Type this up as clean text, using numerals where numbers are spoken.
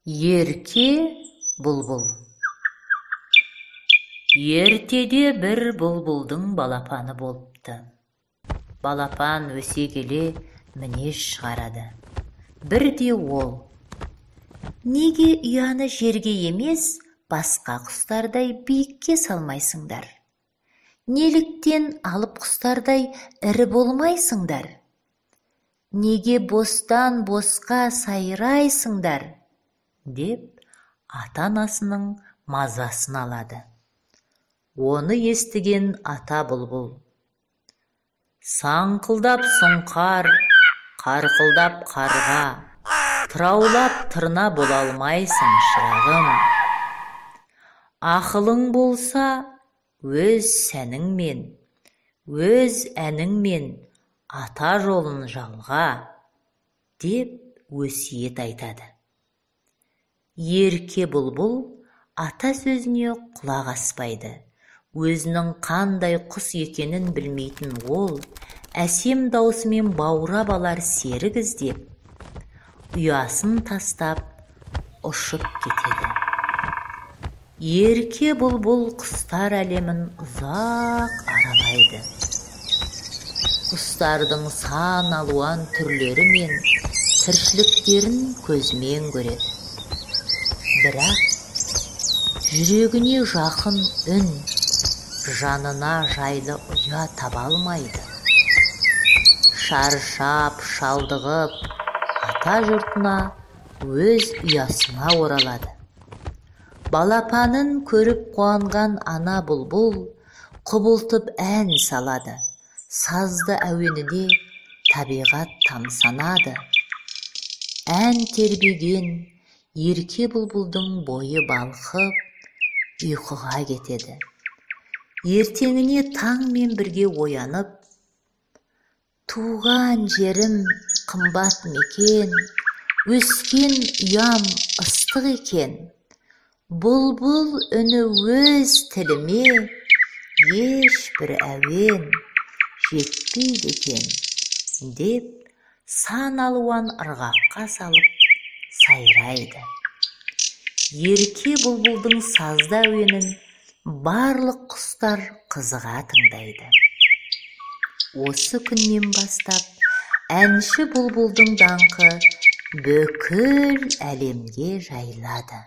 Ерке бұлбұл. Ертеде бір бұлбұлдың балапаны болыпты. Балапан өсе келе мінез шығарады. Бірде ол: неге ұяны жерге емес, басқа құстардай биікке салмайсыңдар? Неліктен алып құстардай ірі болмайсыңдар? Неге бостан босқа сайрайсыңдар? Деп ата-анасының мазасын алады. Оны естіген ата бұлбұл: саңқылдап сұңқар, қарқылдап қарға, тыраулап тырна бола алмайсың, шырағым. Ақылың болса, өз сәніңмен, өз әніңмен ата жолын жалға, деп өсиет айтады. Ерке бұлбұл ата сөзіне құлақ аспайды. Өзінің қандай құс екенін білмейтін ол, әсем даусымен баурап алар серік іздеп, ұясын тастап ұшып кетеді. Ерке бұлбұл құстар әлемін ұзақ аралайды. Құстардың сан алуан түрлері мен тіршіліктерін көзімен көреді. Бірақ жүрегіне жақын үн, жанына жайлы ұя таба алмайды. Шаршап, шалдығып, ата жұртына, өз ұясына оралады. Балапанын көріп қуанған ана бұлбұл құбылтып ән салады. Сазды әуеніне табиғат тамсанады. Ән тербеген ерке бұлбұлдың бойы балқып, ұйқыға кетеді. Ертеңіне таңмен бірге оянып: туған жерім қымбат мекен, өскен ұям ыстық екен, бұлбұл үні өз тіліме ешбір әуен жетпейді екен, деп сан алуан ырғаққа салып сайрайды. Ерке бұлбұлдың сазды әуенін барлық құстар қызыға тыңдайды. Осы күннен бастап әнші бұлбұлдың даңқы бүкіл әлемге жайылады.